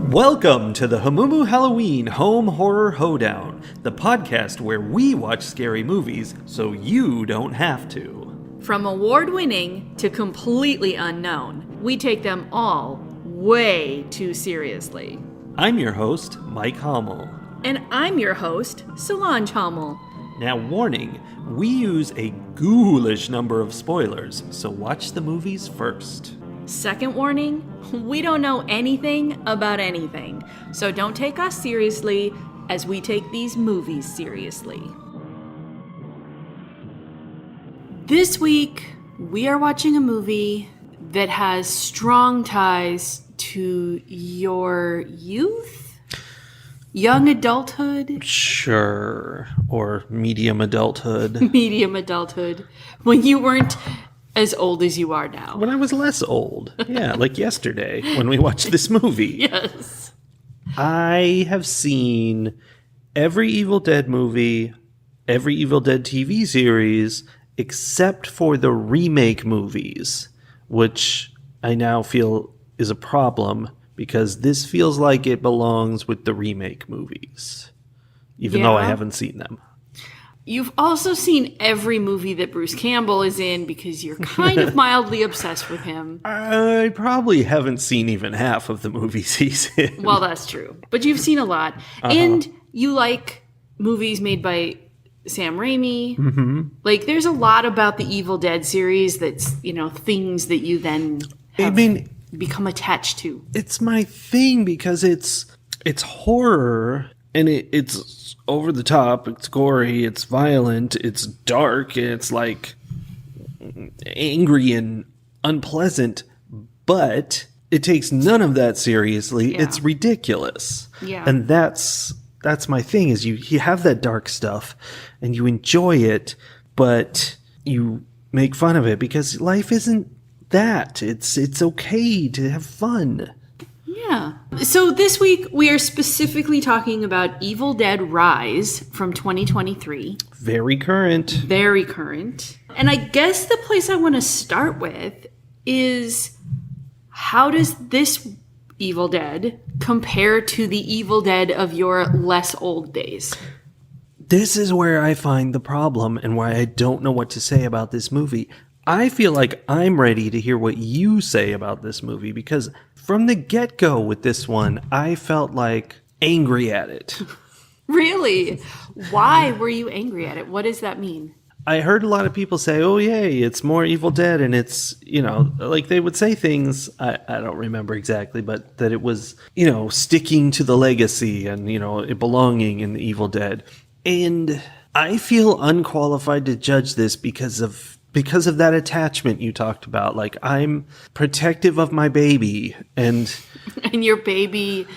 Welcome to the Hamumu Halloween Home Horror Hoedown, the podcast where we watch scary movies so you don't have to. From award-winning to completely unknown, we take them all way too seriously. I'm your host, Mike Hummel. And I'm your host, Solange Hummel. Now, warning, we use a ghoulish number of spoilers, so watch the movies first. Second warning, we don't know anything about anything, so don't take us seriously as we take these movies seriously. This week, we are watching a movie that has strong ties to your youth? Young adulthood? Sure. Or medium adulthood. Medium adulthood. When you weren't as old as you are now. When I was less old. Yeah, like yesterday when we watched this movie. Yes. I have seen every Evil Dead movie, every Evil Dead TV series, except for the remake movies, which I now feel is a problem because this feels like it belongs with the remake movies, even though I haven't seen them. You've also seen every movie that Bruce Campbell is in because you're kind of mildly obsessed with him. I probably haven't seen even half of the movies he's in. Well, that's true. But you've seen a lot. And you like movies made by Sam Raimi. Mm-hmm. Like, there's a lot about the Evil Dead series that's, things that you then have become attached to. It's my thing because it's horror and it's over the top, it's gory, it's violent, it's dark, it's like angry and unpleasant, but it takes none of that seriously. Yeah. It's ridiculous. Yeah. And that's my thing is you have that dark stuff and you enjoy it, but you make fun of it because life isn't that. It's okay to have fun. Yeah. So this week we are specifically talking about Evil Dead Rise from 2023. Very current. Very current. And I guess the place I want to start with is, how does this Evil Dead compare to the Evil Dead of your less old days? This is where I find the problem and why I don't know what to say about this movie. I feel like I'm ready to hear what you say about this movie because from the get-go with this one, I felt like angry at it. Really? Why were you angry at it? What does that mean? I heard a lot of people say, oh, yay, it's more Evil Dead. And it's, like they would say things, I don't remember exactly, but that it was, sticking to the legacy and, it belonging in the Evil Dead. And I feel unqualified to judge this because of that attachment you talked about. Like, I'm protective of my baby and your baby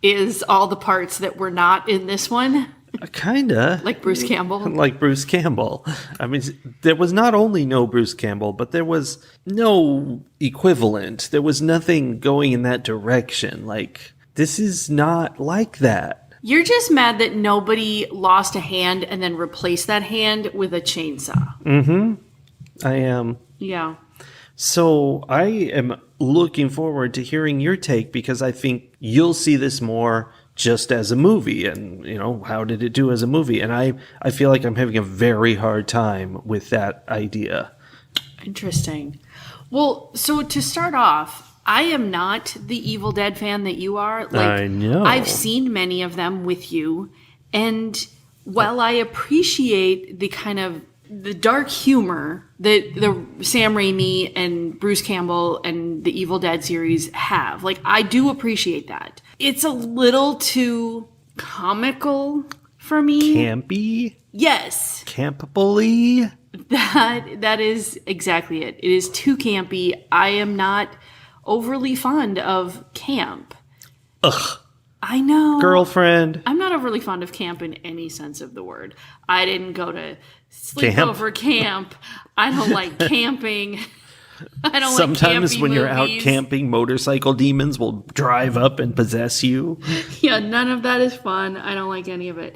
is all the parts that were not in this one. Kinda. Like Bruce Campbell. Like Bruce Campbell. I mean, there was not only no Bruce Campbell, but there was no equivalent. There was nothing going in that direction. Like, this is not like that. You're just mad that nobody lost a hand and then replaced that hand with a chainsaw. Mm-hmm. I am. Yeah. So I am looking forward to hearing your take because I think you'll see this more just as a movie and, how did it do as a movie? And I feel like I'm having a very hard time with that idea. Interesting. Well, so to start off, I am not the Evil Dead fan that you are. Like, I know. I've seen many of them with you. And while I appreciate the kind of the dark humor that the Sam Raimi and Bruce Campbell and the Evil Dead series have, like, I do appreciate that. It's a little too comical for me. Campy? Yes. Campable-y? That is exactly it. It is too campy. I am not overly fond of camp. Ugh. I know. Girlfriend. I'm not overly fond of camp in any sense of the word. I didn't go to sleepover camp. I don't like camping. I don't Sometimes like when you're movies. out camping, motorcycle demons will drive up and possess you. Yeah, none of that is fun. I don't like any of it.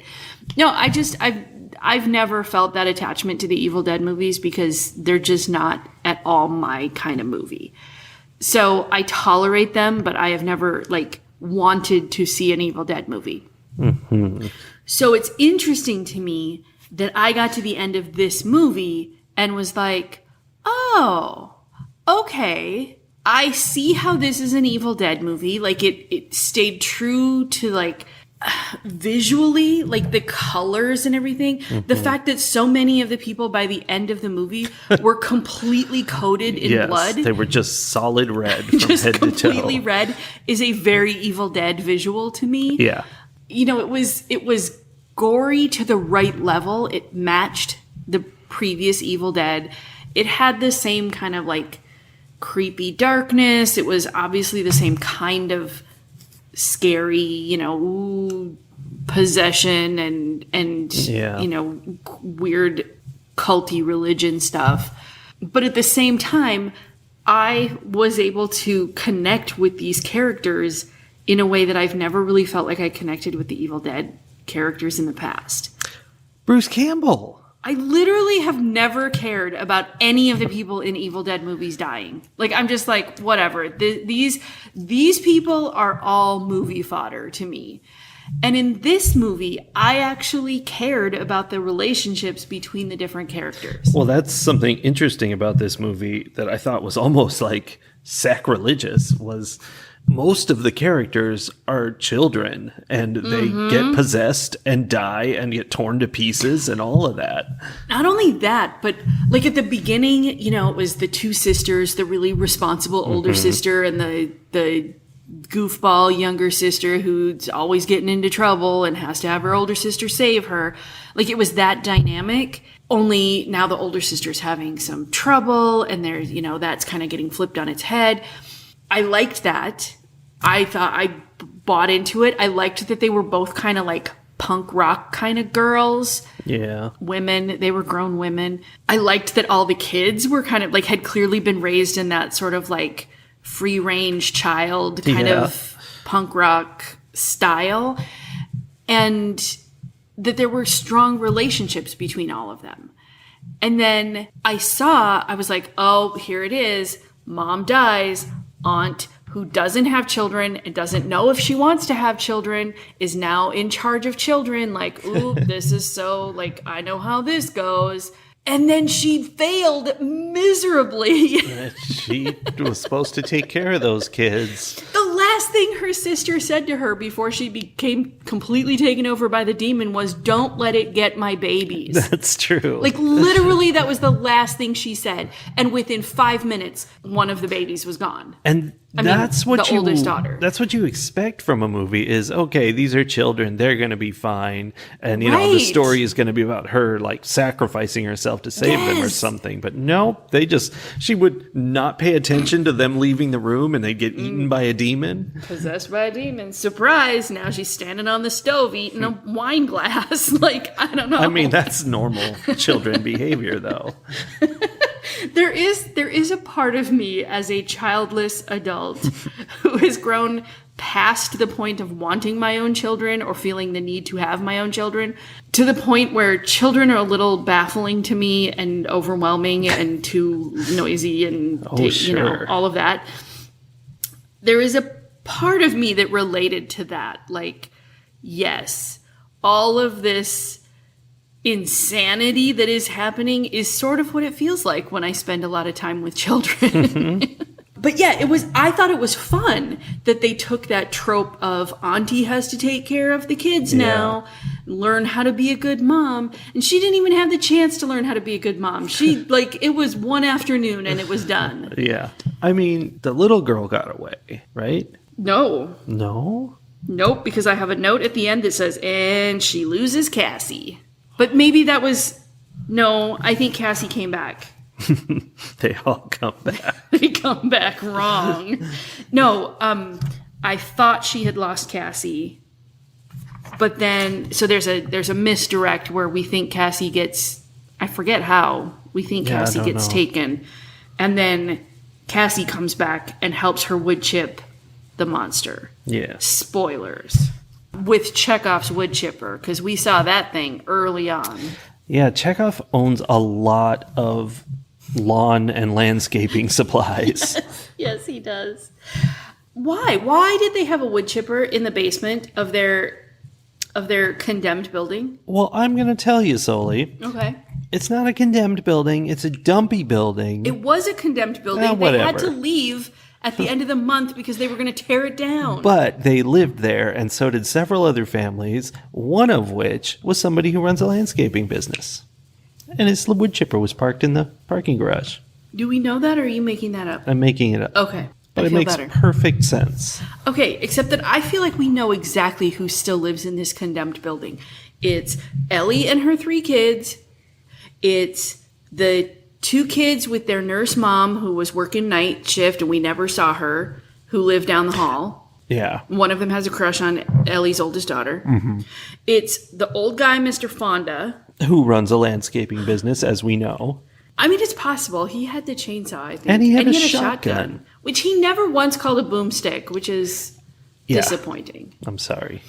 No, I've never felt that attachment to the Evil Dead movies because they're just not at all my kind of movie. So I tolerate them, but I have never, wanted to see an Evil Dead movie. So it's interesting to me that I got to the end of this movie and was like, oh, okay, I see how this is an Evil Dead movie. Like it stayed true to like visually, like the colors and everything. The fact that so many of the people by the end of the movie were completely coated in blood. They were just solid red from just head to toe. completely red is a very Evil Dead visual to me. Yeah. You know, it was gory to the right level. It matched the previous Evil Dead. It had the same kind of like creepy darkness. It was obviously the same kind of scary, you know, possession and you know, weird culty religion stuff. But at the same time, I was able to connect with these characters in a way that I've never really felt like I connected with the Evil Dead characters in the past. Bruce Campbell. I literally have never cared about any of the people in Evil Dead movies dying. Like, I'm just like, whatever. These people are all movie fodder to me. And in this movie, I actually cared about the relationships between the different characters. Well, that's something interesting about this movie that I thought was almost like sacrilegious, was most of the characters are children and they get possessed and die and get torn to pieces and all of that. Not only that, but like at the beginning, you know, it was the two sisters, the really responsible older sister and the goofball younger sister who's always getting into trouble and has to have her older sister save her. Like it was that dynamic. Only now the older sister's having some trouble and there's, you know, that's kind of getting flipped on its head. I liked that. I thought I bought into it. I liked that they were both kind of like punk rock kind of girls. Yeah. Women. They were grown women. I liked that all the kids were kind of like had clearly been raised in that sort of like free range child kind of punk rock style. And that there were strong relationships between all of them. And then I was like, oh, here it is. Mom dies. Aunt, who doesn't have children and doesn't know if she wants to have children, is now in charge of children. Like, ooh, this is so, like, I know how this goes. And then she failed miserably. She was supposed to take care of those kids. The last thing her sister said to her before she became completely taken over by the demon was, don't let it get my babies. That's true. Like, literally, that was the last thing she said. And within 5 minutes, one of the babies was gone. And the oldest daughter. That's what you expect from a movie is, okay, these are children. They're going to be fine. And, you know, the story is going to be about her, like, sacrificing herself to save them or something. But no, she would not pay attention to them leaving the room and they'd get eaten by a demon. Possessed by a demon. Surprise. Now she's standing on the stove eating a wine glass. Like, I don't know. I mean, that's normal children behavior, though. There is a part of me as a childless adult who has grown past the point of wanting my own children or feeling the need to have my own children to the point where children are a little baffling to me and overwhelming and too noisy and you know, all of that. There is a part of me that related to that. Like, yes, all of this insanity that is happening is sort of what it feels like when I spend a lot of time with children. But yeah, I thought it was fun that they took that trope of auntie has to take care of the kids now, learn how to be a good mom. And she didn't even have the chance to learn how to be a good mom. She, like, it was one afternoon and it was done. Yeah. I mean, the little girl got away, right? No. No? Nope, because I have a note at the end that says, and she loses Cassie. But maybe that was... No, I think Cassie came back. They all come back. They come back wrong. No, I thought she had lost Cassie. But then... So there's a misdirect where we think Cassie gets... I forget how. We think Cassie gets taken. And then Cassie comes back and helps her wood chip the monster. Yeah. Spoilers. With Chekhov's wood chipper, because we saw that thing early on. Yeah, Chekhov owns a lot of lawn and landscaping supplies. Yes, he does. Why? Why did they have a wood chipper in the basement of their condemned building? Well, I'm going to tell you, Soli. Okay. It's not a condemned building. It's a dumpy building. It was a condemned building. They Whatever. had to leave at the end of the month because they were going to tear it down. But they lived there, and so did several other families, one of which was somebody who runs a landscaping business. And his wood chipper was parked in the parking garage. Do we know that, or are you making that up? I'm making it up. Okay. But I it feel makes better. perfect sense. Okay, except that I feel like we know exactly who still lives in this condemned building. It's Ellie and her 3 kids. It's the 2 kids with their nurse mom who was working night shift and we never saw her, who lived down the hall. Yeah. One of them has a crush on Ellie's oldest daughter. Mm-hmm. It's the old guy, Mr. Fonda. Who runs a landscaping business, as we know. I mean, it's possible. He had the chainsaw, I think. And he had a shotgun. Which he never once called a boomstick, which is Yeah. disappointing. I'm sorry.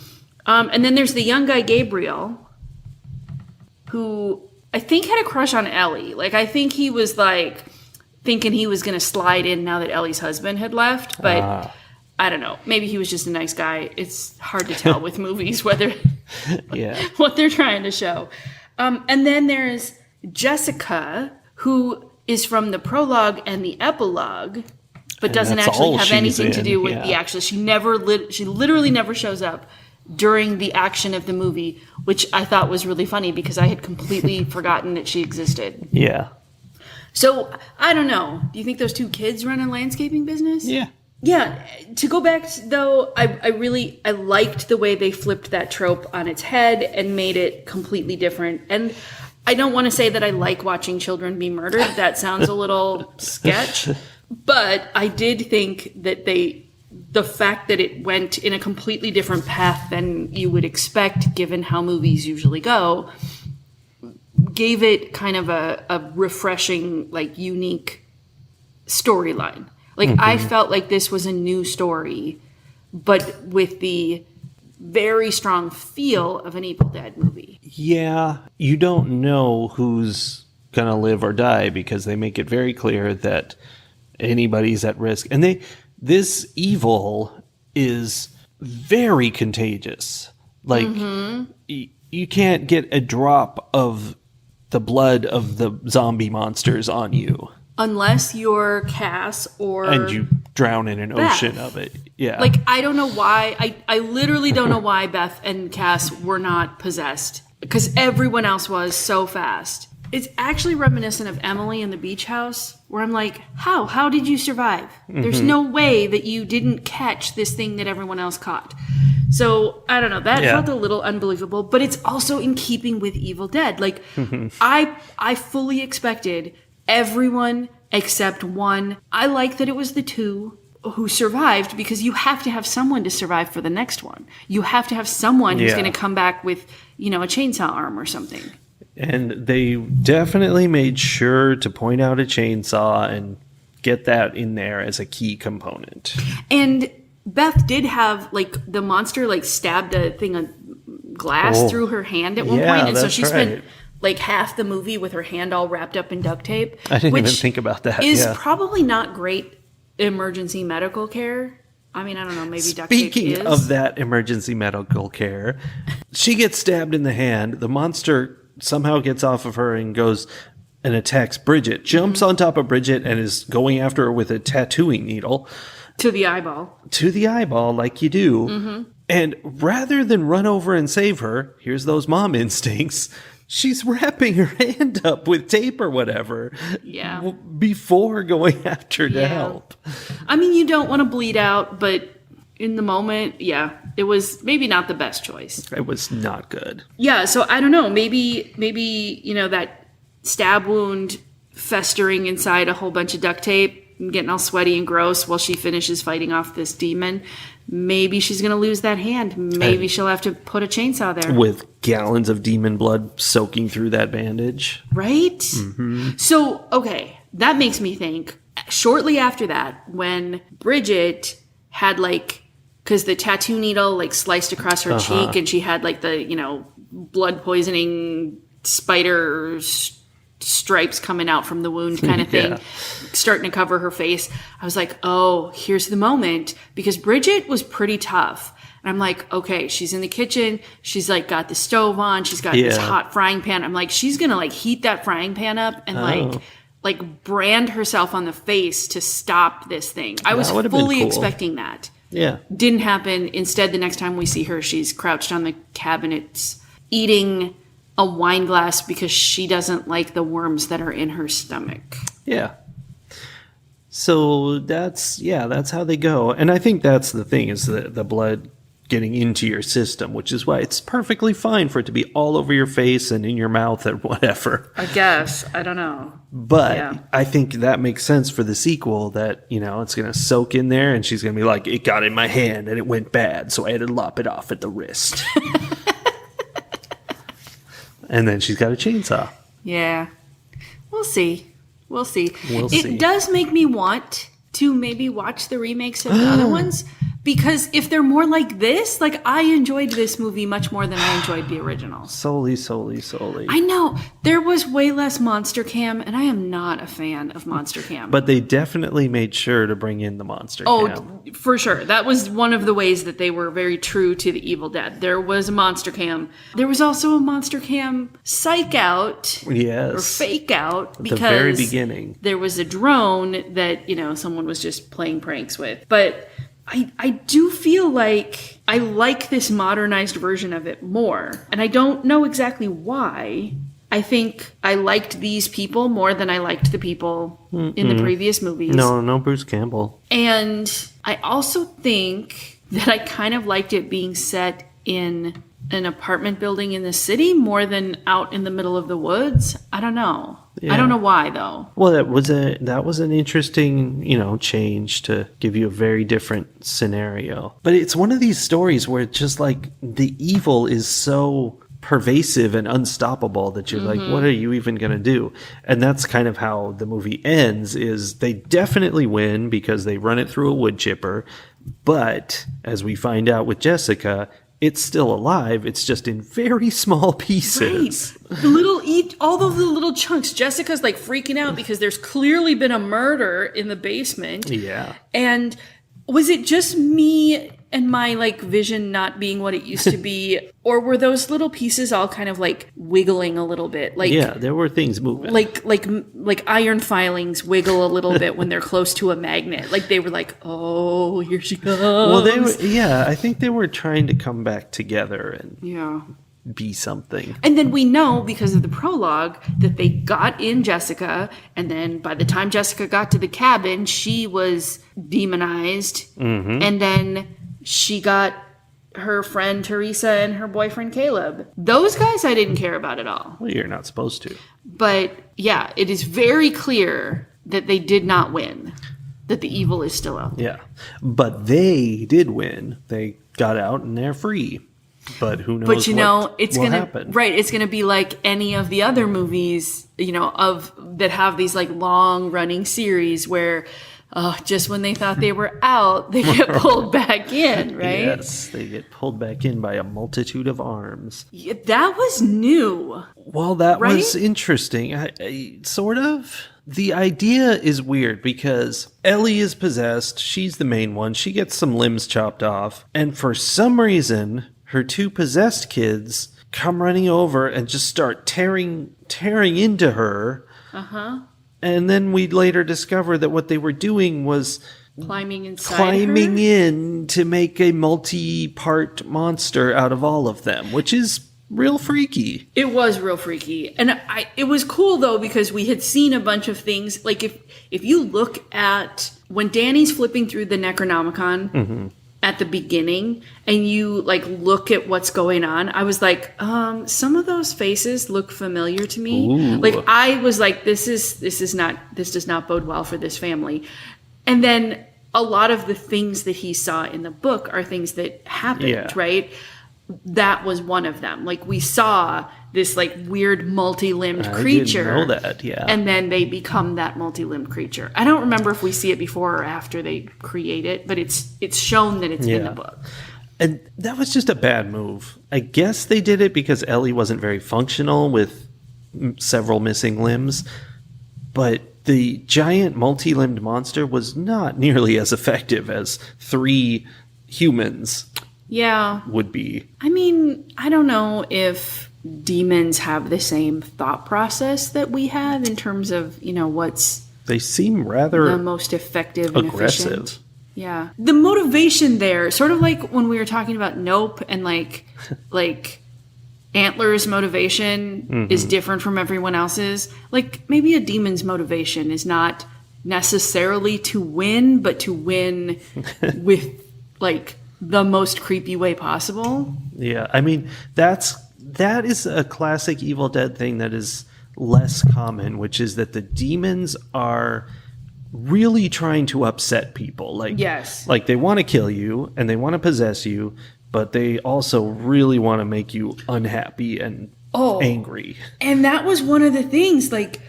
And then there's the young guy, Gabriel, who I think had a crush on Ellie. Like, I think he was, like, thinking he was going to slide in now that Ellie's husband had left. But I don't know. Maybe he was just a nice guy. It's hard to tell with movies whether Yeah. what they're trying to show. And then there's Jessica, who is from the prologue and the epilogue, but doesn't that's actually all have she's anything to in, do with yeah. the action. She literally never shows up during the action of the movie, which I thought was really funny because I had completely forgotten that she existed. Yeah. So, I don't know. Do you think those 2 kids run a landscaping business? Yeah. Yeah, to go back, though, I liked the way they flipped that trope on its head and made it completely different. And I don't want to say that I like watching children be murdered. That sounds a little sketch. But I did think that the fact that it went in a completely different path than you would expect, given how movies usually go, gave it kind of a refreshing, like, unique storyline. Like, I felt like this was a new story, but with the very strong feel of an Evil Dead movie. Yeah. You don't know who's going to live or die because they make it very clear that anybody's at risk. And this evil is very contagious. Like, you can't get a drop of the blood of the zombie monsters on you. Unless you're Cass or... And you drown in an ocean of it. Yeah. Like, I don't know why. I literally don't know why Beth and Cass were not possessed. Because everyone else was so fast. It's actually reminiscent of Emily in the beach house, where I'm like, how? How did you survive? There's no way that you didn't catch this thing that everyone else caught. So, I don't know. That felt a little unbelievable. But it's also in keeping with Evil Dead. Like, I fully expected... everyone except one. I like that it was the 2 who survived because you have to have someone to survive for the next one. You have to have someone who's going to come back with, a chainsaw arm or something. And they definitely made sure to point out a chainsaw and get that in there as a key component. And Beth did have, like, the monster, like, stabbed a thing of glass through her hand at one point. And so she spent... like half the movie with her hand all wrapped up in duct tape. I didn't even think about that. Is probably not great emergency medical care. I mean, I don't know, maybe duct tape is. Speaking of that emergency medical care, she gets stabbed in the hand. The monster somehow gets off of her and goes and attacks Bridget. Jumps on top of Bridget and is going after her with a tattooing needle. To the eyeball. To the eyeball, like you do. And rather than run over and save her, here's those mom instincts... she's wrapping her hand up with tape or whatever before going after to help. I mean, you don't want to bleed out, but in the moment, it was maybe not the best choice. It was not good. Yeah, so I don't know. Maybe that stab wound festering inside a whole bunch of duct tape and getting all sweaty and gross while she finishes fighting off this demon. Maybe she's going to lose that hand. Maybe she'll have to put a chainsaw there. With gallons of demon blood soaking through that bandage. Right? So, okay, that makes me think, shortly after that, when Bridget had, like, because the tattoo needle, like, sliced across her cheek and she had, like, the, blood poisoning spider stripes coming out from the wound kind of thing, Yeah. starting to cover her face. I was like, oh, here's the moment. Because Bridget was pretty tough. And I'm like, okay, she's in the kitchen. She's like got the stove on. She's got this Yeah. hot frying pan. I'm like, she's going to like heat that frying pan up and like brand herself on the face to stop this thing. I was would've been fully cool. expecting that. Yeah. Didn't happen. Instead, the next time we see her, she's crouched on the cabinets eating a wine glass because she doesn't like the worms that are in her stomach. Yeah. So that's how they go. And I think that's the thing, is the blood getting into your system, which is why it's perfectly fine for it to be all over your face and in your mouth and whatever. I guess. I don't know. But Yeah. I think that makes sense for the sequel, that, it's going to soak in there and she's going to be like, it got in my hand and it went bad, so I had to lop it off at the wrist. And then she's got a chainsaw. Yeah. We'll see. We'll see. We'll It see. does make me want to maybe watch the remakes of the other ones, because if they're more like this, like I enjoyed this movie much more than I enjoyed the original. Solely. I know there was way less Monster Cam, and I am not a fan of Monster Cam. But they definitely made sure to bring in the monster cam. For sure. That was one of the ways that they were very true to the Evil Dead. There was a Monster Cam. There was also a Monster Cam psych out Yes. or fake out At because the very beginning. there was a drone that, someone was just playing pranks with. But I do feel like I like this modernized version of it more. And I don't know exactly why. I think I liked these people more than I liked the people in the previous movies. No Bruce Campbell. And I also think that I kind of liked it being set in an apartment building in the city more than out in the middle of the woods. I don't know. Yeah. I don't know why though. Well, that was an interesting, change to give you a very different scenario. But it's one of these stories where it's just like the evil is so pervasive and unstoppable that you're like, what are you even going to do? And that's kind of how the movie ends, is they definitely win because they run it through a wood chipper. But as we find out with Jessica, it's still alive. It's just in very small pieces. Right. All of the little chunks. Jessica's like freaking out because there's clearly been a murder in the basement. Yeah. And was it just me and my like vision not being what it used to be? Or were those little pieces all kind of like wiggling a little bit? Like, Yeah, there were things moving. like iron filings wiggle a little bit when they're close to a magnet. Like they were like, oh, here she comes. Well, I think they were trying to come back together and Yeah. be something. And then we know, because of the prologue, that they got in Jessica, and then by the time Jessica got to the cabin, she was demonized, and then she got her friend Teresa and her boyfriend Caleb. Those guys I didn't care about at all. Well, you're not supposed to. But yeah, it is very clear that they did not win, that the evil is still out there. Yeah. But they did win. They got out and they're free. But who knows it's will gonna happen. right. It's gonna be like any of the other movies, of that have these like long running series where, just when they thought they were out, they get pulled back in. Right? Yes, they get pulled back in by a multitude of arms. Yeah, that was new. Well, that Right? was interesting. I sort of. The idea is weird because Ellie is possessed. She's the main one. She gets some limbs chopped off. And for some reason, her two possessed kids come running over and just start tearing into her. Uh-huh. And then we later discover that what they were doing was Climbing inside climbing her? in to make a multi-part monster out of all of them, which is real freaky. It was real freaky. And it was cool though, because we had seen a bunch of things. Like if you look at when Danny's flipping through the Necronomicon at the beginning and you like look at what's going on, I was like, some of those faces look familiar to me. Ooh. Like I was like, this does not bode well for this family. And then a lot of the things that he saw in the book are things that happened, Yeah. right? That was one of them. Like we saw this like weird multi-limbed creature. I didn't know that, yeah. And then they become that multi-limbed creature. I don't remember if we see it before or after they create it, but it's shown that it's in the book. And that was just a bad move. I guess they did it because Ellie wasn't very functional with several missing limbs. But the giant multi-limbed monster was not nearly as effective as 3 humans Yeah. would be. I mean, I don't know if demons have the same thought process that we have in terms of, what's They seem rather the most effective and aggressive. efficient. Yeah. The motivation there, sort of like when we were talking about Nope and like Antler's motivation is different from everyone else's. Like maybe a demon's motivation is not necessarily to win, but to win with like the most creepy way possible. Yeah, I mean that is a classic Evil Dead thing that is less common, which is that the demons are really trying to upset people. Like, Yes. like they want to kill you and they want to possess you, but they also really want to make you unhappy and angry. And that was one of the things, like,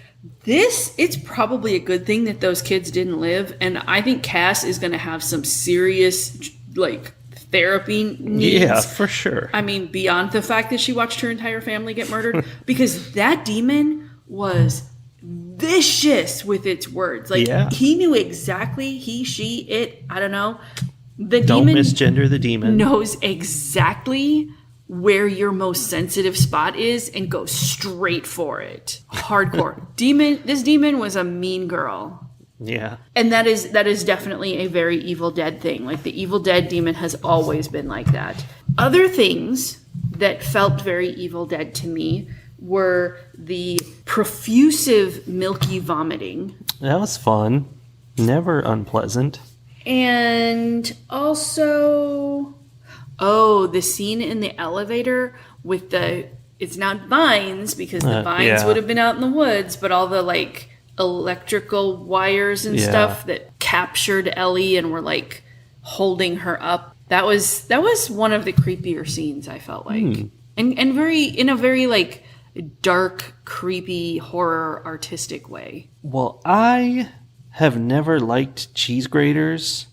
it's probably a good thing that those kids didn't live. And I think Cass is going to have some serious, like, therapy needs. Yeah, for sure. I mean, beyond the fact that she watched her entire family get murdered, because that demon was vicious with its words. Like, he knew exactly, he, she, it, I don't know. The Don't demon misgender the demon. knows exactly where your most sensitive spot is and goes straight for it. Hardcore. This demon was a mean girl. Yeah. And that is definitely a very Evil Dead thing. Like the Evil Dead demon has always been like that. Other things that felt very Evil Dead to me were the profusive milky vomiting. That was fun. Never unpleasant. And also, the scene in the elevator with it's not vines because the vines would have been out in the woods, but all the like electrical wires and stuff that captured Ellie and were like holding her up. That was one of the creepier scenes, I felt like. And very, in a very like dark, creepy, horror artistic way. Well, I have never liked cheese graters,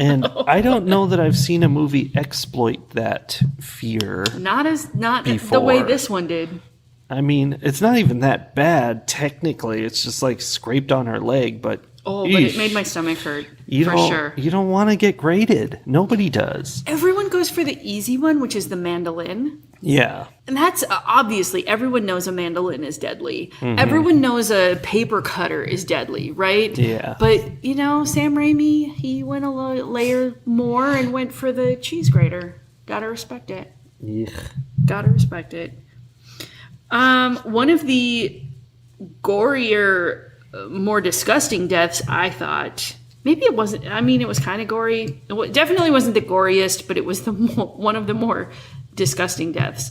and I don't know that I've seen a movie exploit that fear. Not before. the way this one did. I mean, it's not even that bad technically. It's just like scraped on her leg, but but it made my stomach hurt for sure. You don't want to get grated. Nobody does. Everyone goes for the easy one, which is the mandolin. Yeah. And that's obviously everyone knows a mandolin is deadly. Everyone knows a paper cutter is deadly, right? Yeah. But, Sam Raimi, he went a layer more and went for the cheese grater. Gotta respect it. Ugh. Gotta respect it. One of the gorier, more disgusting deaths, I thought. Maybe it wasn't. I mean, it was kind of gory. It definitely wasn't the goriest, but it was one of the more disgusting deaths.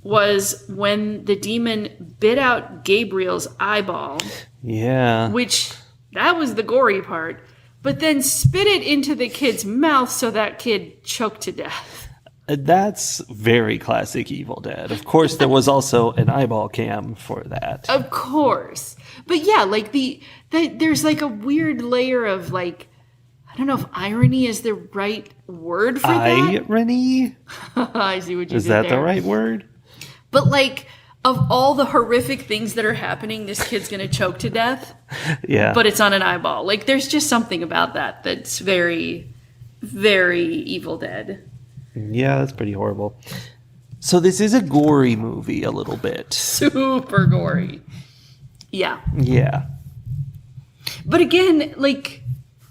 Was when the demon bit out Gabriel's eyeball. Yeah. Which, that was the gory part. But then spit it into the kid's mouth so that kid choked to death. That's very classic Evil Dead. Of course, there was also an eyeball cam for that. Of course. But yeah, like there's like a weird layer of like, I don't know if irony is the right word for that. Irony? I see what you Is did that there. the right word? But like, of all the horrific things that are happening, this kid's going to choke to death. Yeah. But it's on an eyeball. Like, there's just something about that that's very, very Evil Dead. Yeah, that's pretty horrible. So this is a gory movie a little bit. Super gory. Yeah. Yeah. But again, like,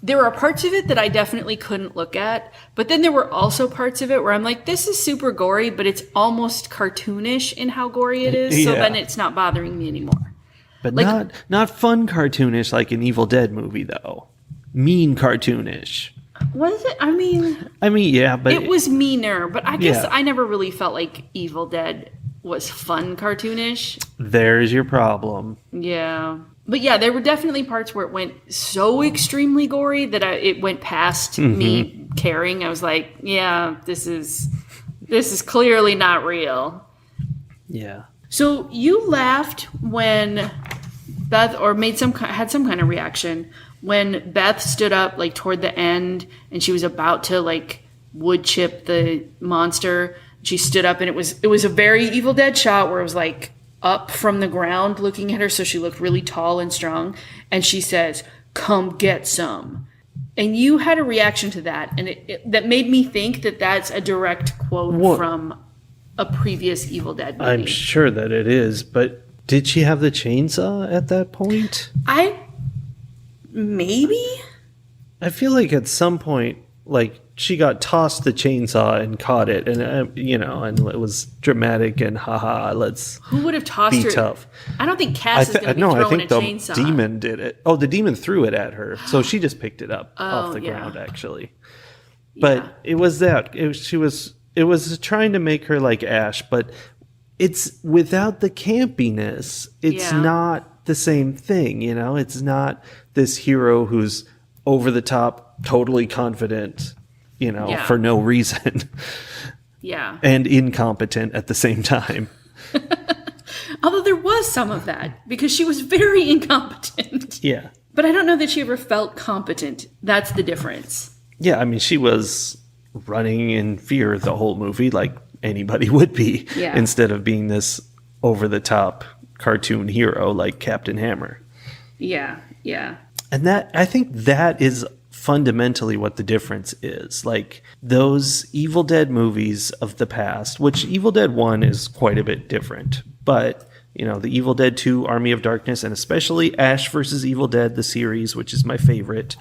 there are parts of it that I definitely couldn't look at. But then there were also parts of it where I'm like, this is super gory, but it's almost cartoonish in how gory it is. So then it's not bothering me anymore. But Like- not fun cartoonish like an Evil Dead movie, though. Mean cartoonish. Was it? I mean, Yeah, but it was meaner, but I guess Yeah. I never really felt like Evil Dead was fun cartoonish. there's your problem. Yeah. But yeah, there were definitely parts where it went so extremely gory that it went past me caring. I was like, yeah, this is clearly not real. Yeah. So you laughed when Beth, or had some kind of reaction when Beth stood up like toward the end and she was about to like wood chip the monster. She stood up and it was a very Evil Dead shot where it was like up from the ground looking at her, so she looked really tall and strong, and she says, "Come get some." And you had a reaction to that, and that made me think that that's a direct quote from a previous Evil Dead movie. I'm sure that it is, but did she have the chainsaw at that point? Maybe? I feel like at some point, like, she got tossed the chainsaw and caught it, and and it was dramatic and haha, let's Who would have tossed her? tough. I don't think Cass is going to be throwing I think a the chainsaw. demon did it. Oh, the demon threw it at her, so she just picked it up off the ground, actually. But it was that it was trying to make her like Ash, but it's without the campiness. It's not the same thing, It's not this hero who's over the top, totally confident, for no reason. Yeah. And incompetent at the same time. Although there was some of that, because she was very incompetent. Yeah. But I don't know that she ever felt competent. That's the difference. Yeah, I mean, she was running in fear the whole movie, like anybody would be, instead of being this over-the-top cartoon hero like Captain Hammer. Yeah, yeah. And I think that is fundamentally what the difference is. Like, those Evil Dead movies of the past, which Evil Dead 1 is quite a bit different, but the Evil Dead 2, Army of Darkness, and especially Ash vs. Evil Dead, the series, which is my favorite,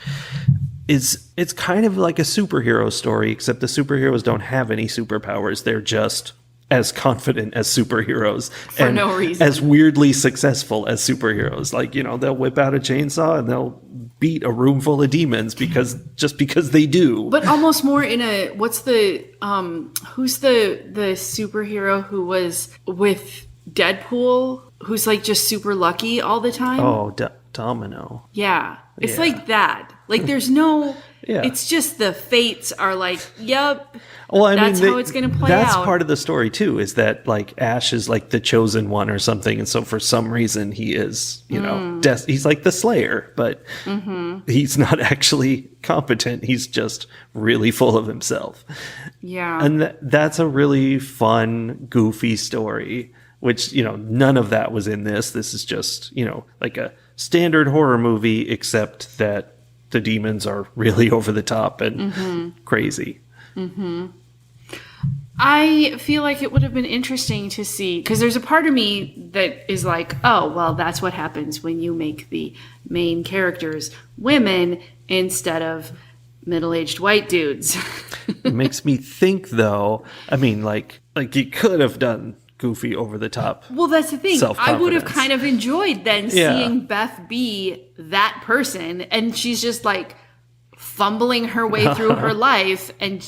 it's kind of like a superhero story, except the superheroes don't have any superpowers. They're just as confident as superheroes. For no reason. As weirdly successful as superheroes. Like, they'll whip out a chainsaw and they'll beat a room full of demons because they do. But almost more in a, what's the, who's the superhero who was with Deadpool, who's like just super lucky all the time? Oh, Domino. Yeah. It's like that. Like, there's no, Yeah. It's just the fates are like, yep. Well, I that's mean, how it's going to play that's out. part of the story too, is that like Ash is like the chosen one or something, and so for some reason he is, he's like the Slayer, but he's not actually competent. He's just really full of himself. Yeah, and that's a really fun, goofy story. Which none of that was in this. This is just like a standard horror movie, except that the demons are really over the top and crazy. I feel like it would have been interesting to see, because there's a part of me that is like, oh, well, that's what happens when you make the main characters women instead of middle-aged white dudes. It makes me think, though, I mean, like you could have done goofy, over the top. Well, that's the thing. I would have self-confidence. kind of enjoyed then seeing Beth be that person, and she's just like fumbling her way through her life, and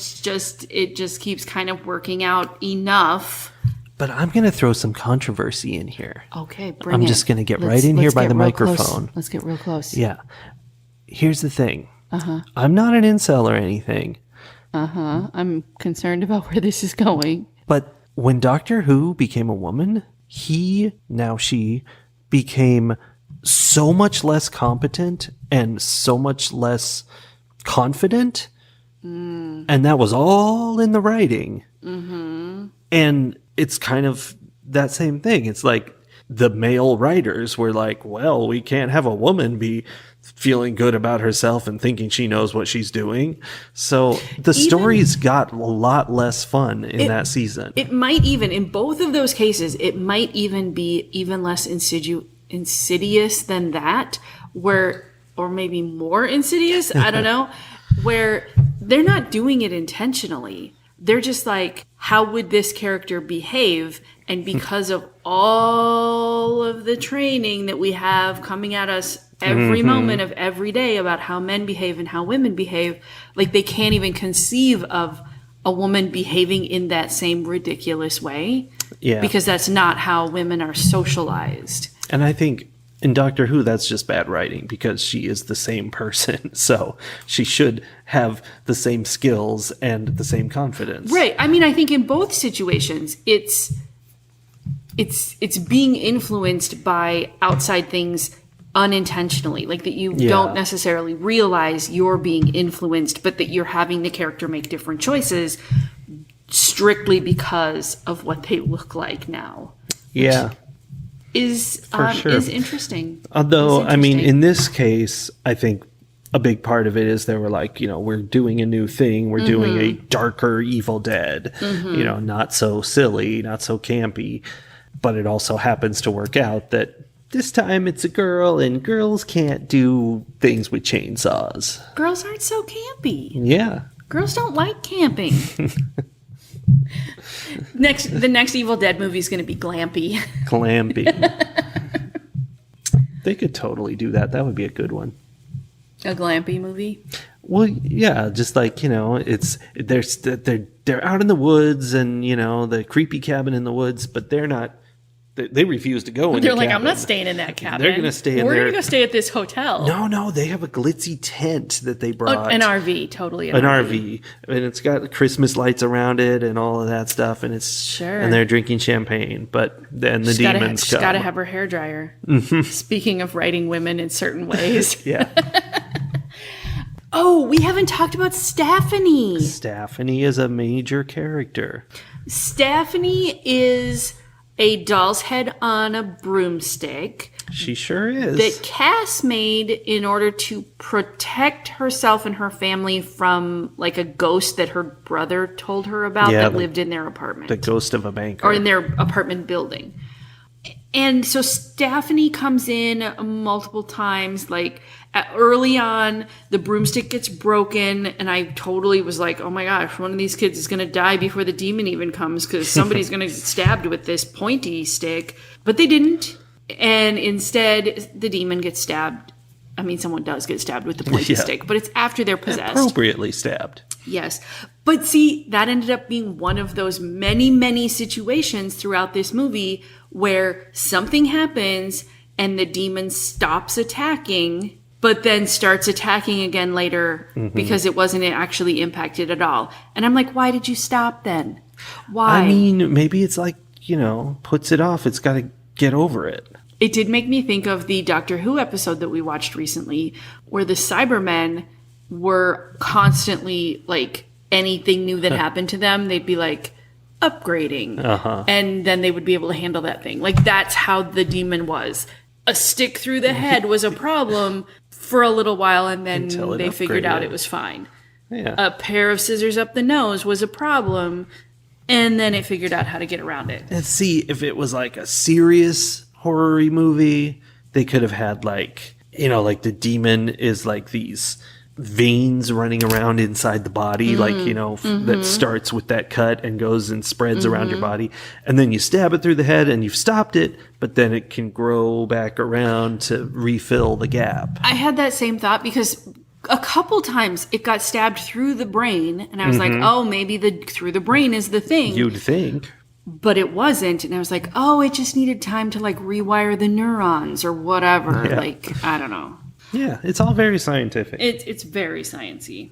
it just keeps kind of working out enough. But I'm going to throw some controversy in here. Okay, bring I'm it. just going to get right in here by the microphone. Let's get real close. Yeah. Here's the thing. I'm not an incel or anything. I'm concerned about where this is going. But when Doctor Who became a woman, she became so much less competent and so much less confident. And that was all in the writing. And it's kind of that same thing. It's like the male writers were like, well, we can't have a woman be feeling good about herself and thinking she knows what she's doing. So the stories got a lot less fun in that season. It might even, in both of those cases, it might even be even less insidious than that, or maybe more insidious, I don't know, where they're not doing it intentionally. They're just like, how would this character behave? And because of all of the training that we have coming at us every moment of every day about how men behave and how women behave, like, they can't even conceive of a woman behaving in that same ridiculous way. Yeah. Because that's not how women are socialized. And I think in Doctor Who, that's just bad writing, because she is the same person. So she should have the same skills and the same confidence. Right. I mean, I think in both situations, it's being influenced by outside things unintentionally, like that you don't necessarily realize you're being influenced, but that you're having the character make different choices strictly because of what they look like now. Yeah. is sure. is interesting. Although, Is I mean, interesting. in this case, I think a big part of it is they were like, we're doing a new thing. We're doing a darker Evil Dead, not so silly, not so campy. But it also happens to work out that this time it's a girl and girls can't do things with chainsaws. Girls aren't so campy. Yeah. Girls don't like camping. The next Evil Dead movie is going to be glampy. Glamping. They could totally do that. That would be a good one. A glampy movie? Well, yeah, just like, it's they're out in the woods and, the creepy cabin in the woods, but they're not. They refuse to go in. They're the like, cabin. I'm not staying in that cabin. They're going to stay in We're there. going to go stay at this hotel. No, they have a glitzy tent that they Oh, brought. an RV, totally An RV. And it's got Christmas lights around it and all of that stuff. And it's Sure. And they're drinking champagne, but then the demons She's come. got to have her hair dryer. Speaking of writing women in certain ways. Yeah. Oh, we haven't talked about Stephanie. Stephanie is a major character. Stephanie is a doll's head on a broomstick She sure is. that Cass made in order to protect herself and her family from like a ghost that her brother told her about that lived in their apartment. The ghost of a banker. Or in their apartment building. And so Stephanie comes in multiple times, like early on, the broomstick gets broken, and I totally was like, oh my gosh, one of these kids is going to die before the demon even comes because somebody's going to get stabbed with this pointy stick. But they didn't. And instead, the demon gets stabbed. I mean, someone does get stabbed with the pointy stick, but it's after they're possessed. Appropriately stabbed. Yes. But see, that ended up being one of those many, many situations throughout this movie where something happens and the demon stops attacking, but then starts attacking again later because it wasn't actually impacted at all. And I'm like, why did you stop then? Why? I mean, maybe it's like, puts it off. It's got to get over it. It did make me think of the Doctor Who episode that we watched recently where the Cybermen were constantly like anything new that happened to them, they'd be like upgrading. And then they would be able to handle that thing. Like that's how the demon was. A stick through the head was a problem for a little while and then they figured out it was fine. Yeah. A pair of scissors up the nose was a problem and then it figured out how to get around it. And see, if it was like a serious horror movie, they could have had like, like the demon is like these veins running around inside the body, like, that starts with that cut and goes and spreads around your body. And then you stab it through the head and you've stopped it, but then it can grow back around to refill the gap. I had that same thought because a couple times it got stabbed through the brain and I was like, oh, maybe through the brain is the thing. You'd think. But it wasn't. And I was like, oh, it just needed time to like rewire the neurons or whatever. Yeah. Like, I don't know. Yeah, it's all very scientific. It's very sciencey.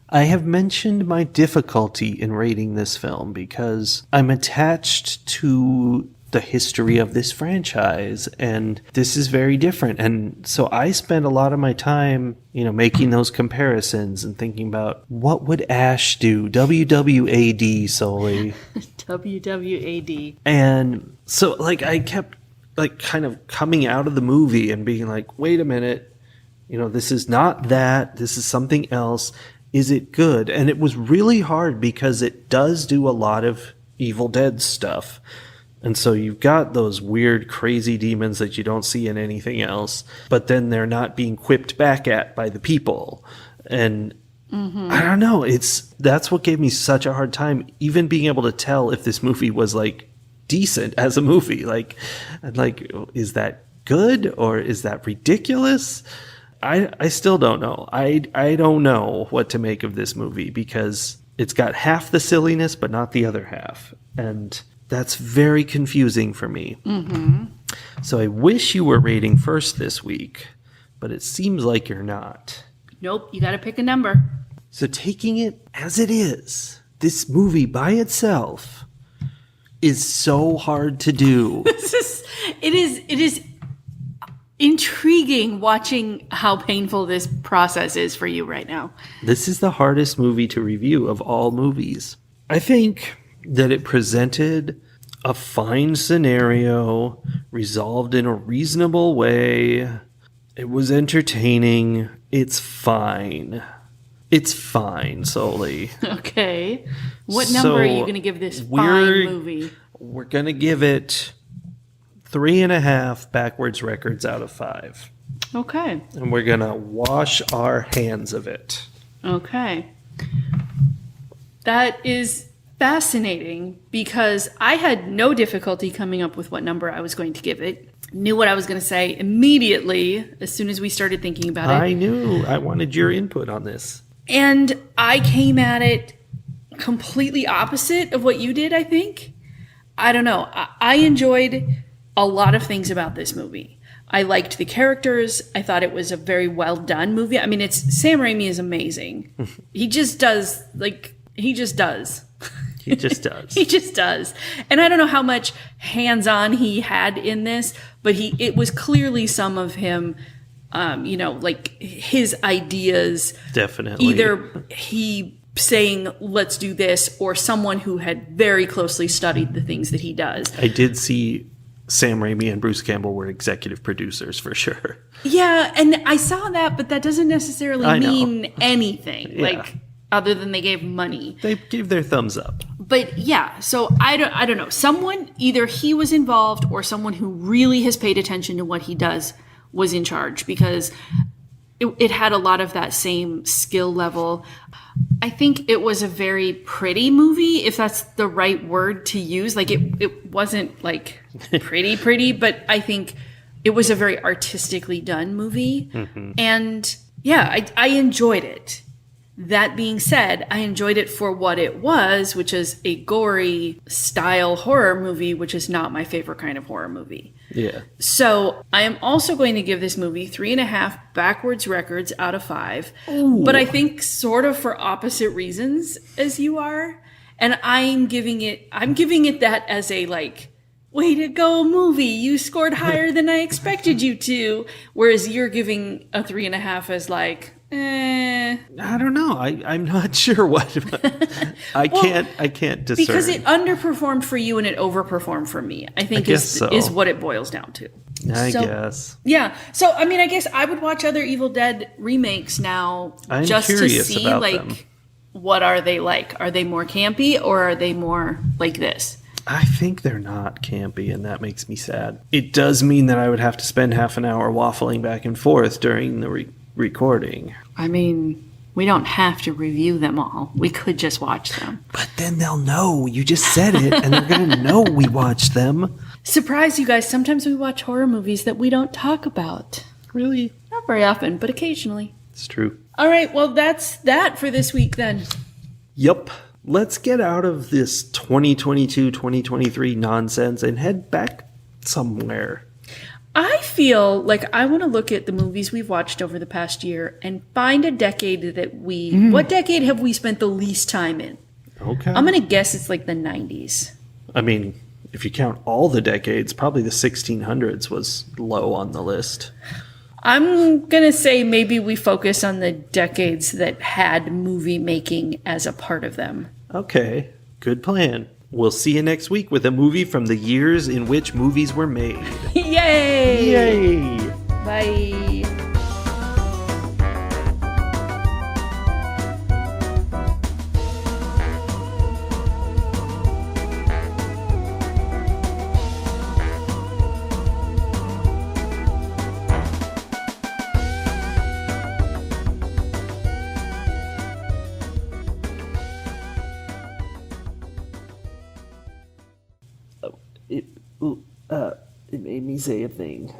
I have mentioned my difficulty in rating this film because I'm attached to the history of this franchise, and this is very different. And so I spend a lot of my time, making those comparisons and thinking about what would Ash do, WWAD solely. WWAD. And so, like, I kept, like, kind of coming out of the movie and being like, wait a minute, this is not that, this is something else. Is it good? And it was really hard because it does do a lot of Evil Dead stuff. And so you've got those weird, crazy demons that you don't see in anything else, but then they're not being whipped back at by the people. And I don't know, that's what gave me such a hard time, even being able to tell if this movie was like decent as a movie. Like, is that good or is that ridiculous? I still don't know. I don't know what to make of this movie because it's got half the silliness, but not the other half. And that's very confusing for me. So I wish you were rating first this week, but it seems like you're not. Nope, you got to pick a number. So taking it as it is, this movie by itself is so hard to do. It is intriguing watching how painful this process is for you right now. This is the hardest movie to review of all movies. I think that it presented a fine scenario, resolved in a reasonable way. It was entertaining. It's fine. It's fine, Soli. Okay. What number are you going to give this fine movie? We're going to give it 3.5 backwards records out of 5. Okay. And we're going to wash our hands of it. Okay. That is fascinating because I had no difficulty coming up with what number I was going to give it. Knew what I was going to say immediately as soon as we started thinking about it. I knew. I wanted your input on this. And I came at it completely opposite of what you did, I think. I don't know. I enjoyed a lot of things about this movie. I liked the characters. I thought it was a very well done movie. I mean, Sam Raimi is amazing. He just does. He just does. He just does. He just does. And I don't know how much hands-on he had in this, but it was clearly some of him, his ideas. Definitely. Either he saying, let's do this, or someone who had very closely studied the things that he does. I did see Sam Raimi and Bruce Campbell were executive producers for sure. Yeah, and I saw that, but that doesn't necessarily mean anything. Yeah. Other than they gave money. They gave their thumbs up. But yeah, so I don't know. Someone, either he was involved or someone who really has paid attention to what he does was in charge, because it had a lot of that same skill level. I think it was a very pretty movie, if that's the right word to use. It wasn't pretty, but I think it was a very artistically done movie. Mm-hmm. And yeah, I enjoyed it. That being said, I enjoyed it for what it was, which is a gory style horror movie, which is not my favorite kind of horror movie. Yeah. So I am also going to give this movie 3.5 backwards records out of 5. Ooh. But I think sort of for opposite reasons as you are. And I'm giving it that as a way to go movie. You scored higher than I expected you to. Whereas you're giving a 3.5 as I don't know. I'm not sure what. I can't discern. Because it underperformed for you and it overperformed for me. I think is what it boils down to. I guess. Yeah. So I mean, I guess I would watch other Evil Dead remakes now just to see them. What are they like? Are they more campy or are they more like this? I think they're not campy, and that makes me sad. It does mean that I would have to spend half an hour waffling back and forth during the recording. I mean, we don't have to review them all. We could just watch them. But then they'll know. You just said it, and they're going to know we watched them. Surprise, you guys. Sometimes we watch horror movies that we don't talk about. Really? Not very often, but occasionally. It's true. All right, well, that's that for this week then. Yup. Let's get out of this 2022-2023 nonsense and head back somewhere. I feel like I want to look at the movies we've watched over the past year and find a decade that what decade have we spent the least time in? Okay. I'm going to guess it's the 90s. I mean, if you count all the decades, probably the 1600s was low on the list. I'm going to say maybe we focus on the decades that had movie making as a part of them. Okay, good plan. We'll see you next week with a movie from the years in which movies were made. Yay! Yay! Bye. It made me say a thing.